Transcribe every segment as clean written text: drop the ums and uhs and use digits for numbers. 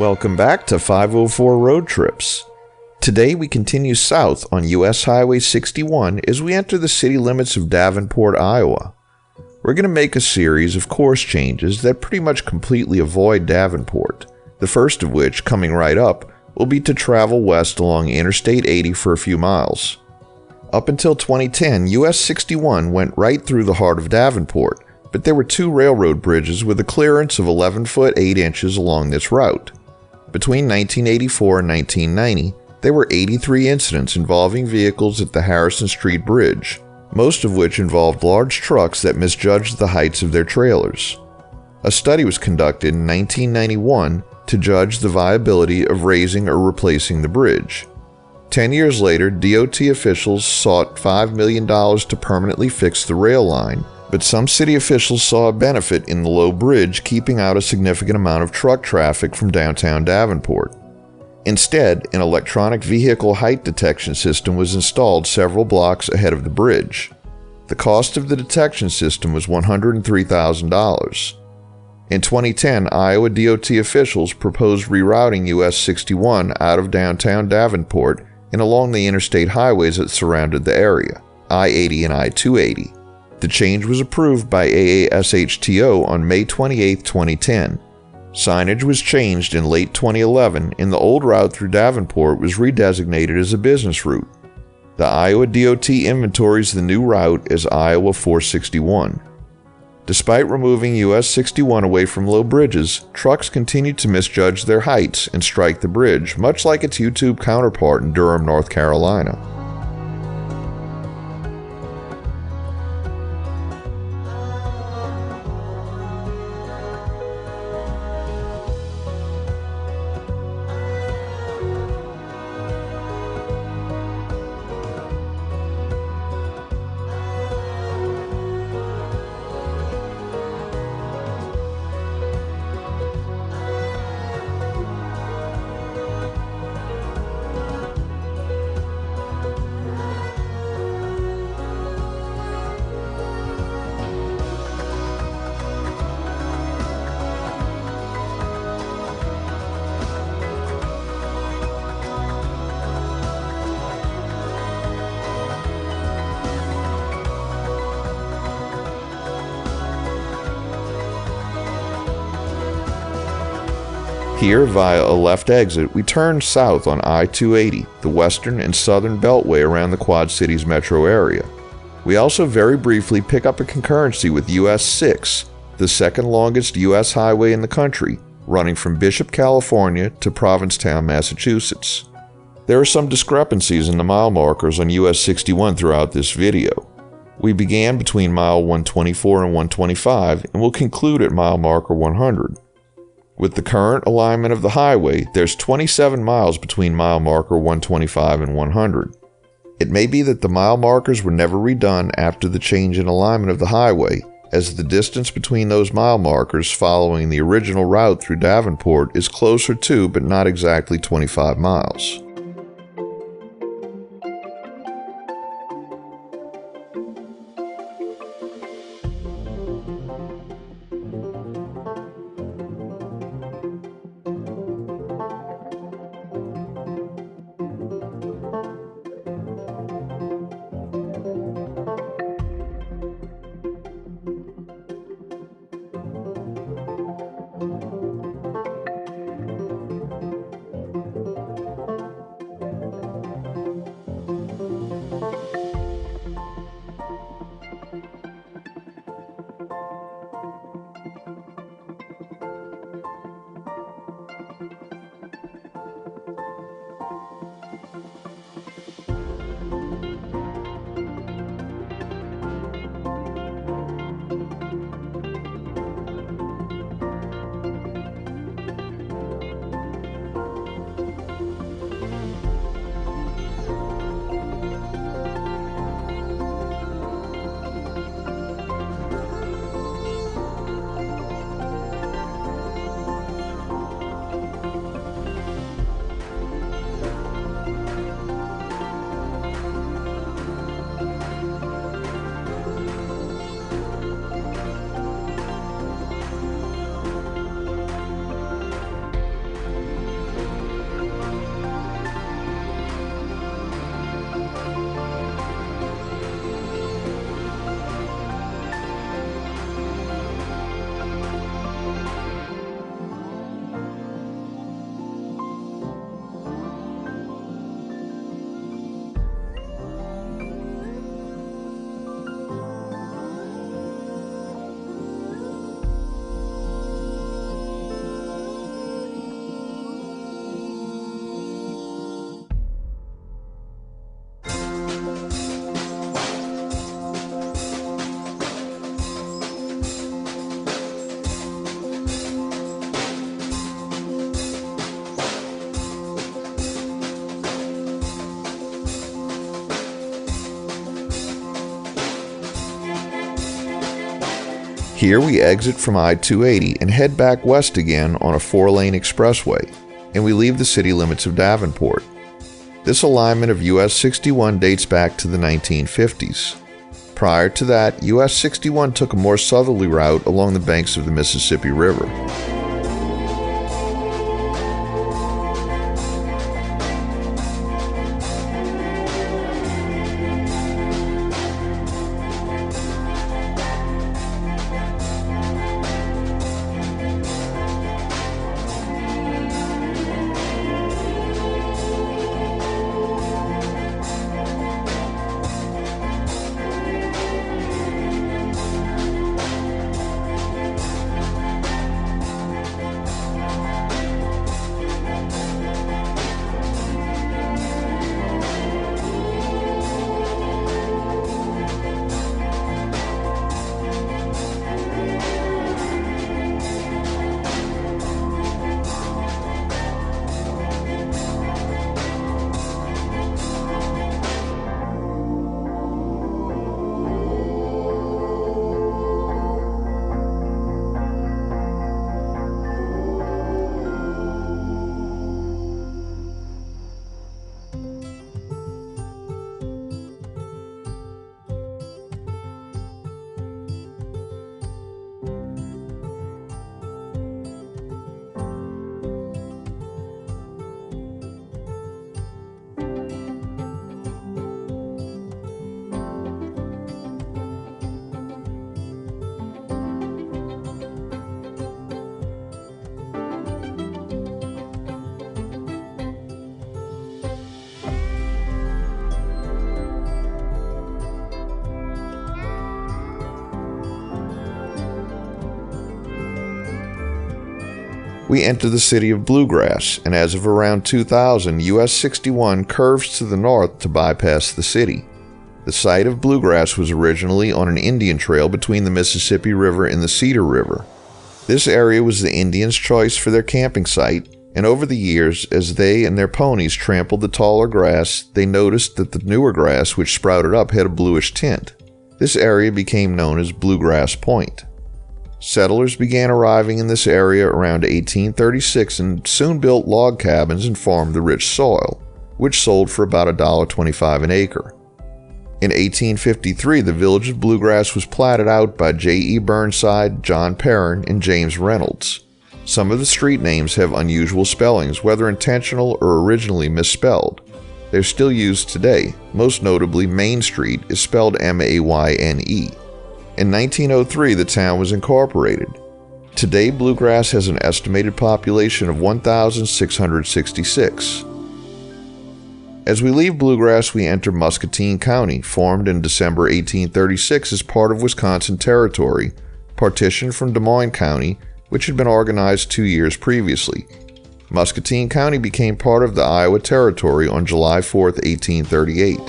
Welcome back to 504 Road Trips. Today we continue south on US Highway 61 as we enter the city limits of Davenport, Iowa. We're going to make a series of course changes that pretty much completely avoid Davenport, the first of which, coming right up, will be to travel west along Interstate 80 for a few miles. Up until 2010, US 61 went right through the heart of Davenport, but there were two railroad bridges with a clearance of 11 foot 8 inches along this route. Between 1984 and 1990, there were 83 incidents involving vehicles at the Harrison Street Bridge, most of which involved large trucks that misjudged the heights of their trailers. A study was conducted in 1991 to judge the viability of raising or replacing the bridge. 10 years later, DOT officials sought $5 million to permanently fix the rail line, but some city officials saw a benefit in the low bridge keeping out a significant amount of truck traffic from downtown Davenport. Instead, an electronic vehicle height detection system was installed several blocks ahead of the bridge. The cost of the detection system was $103,000. In 2010, Iowa DOT officials proposed rerouting US 61 out of downtown Davenport and along the interstate highways that surrounded the area, I-80 and I-280. The change was approved by AASHTO on May 28, 2010. Signage was changed in late 2011 and the old route through Davenport was redesignated as a business route. The Iowa DOT inventories the new route as Iowa 461. Despite removing US 61 away from low bridges, trucks continued to misjudge their heights and strike the bridge, much like its YouTube counterpart in Durham, North Carolina. Here, via a left exit, we turn south on I-280, the western and southern beltway around the Quad Cities metro area. We also very briefly pick up a concurrency with US 6, the second longest US highway in the country, running from Bishop, California to Provincetown, Massachusetts. There are some discrepancies in the mile markers on US 61 throughout this video. We began between mile 124 and 125 and will conclude at mile marker 100. With the current alignment of the highway, there's 27 miles between mile marker 125 and 100. It may be that the mile markers were never redone after the change in alignment of the highway, as the distance between those mile markers following the original route through Davenport is closer to but not exactly 25 miles. Here we exit from I-280 and head back west again on a 4-lane expressway, and we leave the city limits of Davenport. This alignment of US 61 dates back to the 1950s. Prior to that, US 61 took a more southerly route along the banks of the Mississippi River. We enter the city of Bluegrass, and as of around 2000, US 61 curves to the north to bypass the city. The site of Bluegrass was originally on an Indian trail between the Mississippi River and the Cedar River. This area was the Indians' choice for their camping site, and over the years, as they and their ponies trampled the taller grass, they noticed that the newer grass which sprouted up had a bluish tint. This area became known as Bluegrass Point. Settlers began arriving in this area around 1836 and soon built log cabins and farmed the rich soil, which sold for about $1.25 an acre. In 1853, the village of Bluegrass was platted out by J.E. Burnside, John Perrin, and James Reynolds. Some of the street names have unusual spellings, whether intentional or originally misspelled. They're still used today. Most notably, Main Street is spelled M-A-Y-N-E. In 1903, the town was incorporated. Today, Bluegrass has an estimated population of 1,666. As we leave Bluegrass, we enter Muscatine County, formed in December 1836 as part of Wisconsin Territory, partitioned from Des Moines County, which had been organized 2 years previously. Muscatine County became part of the Iowa Territory on July 4, 1838.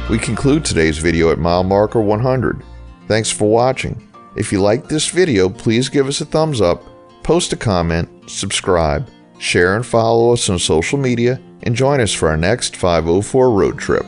We conclude today's video at mile marker 100. Thanks for watching. If you liked this video, please give us a thumbs up, post a comment, subscribe, share and follow us on social media, and join us for our next 504 road trip.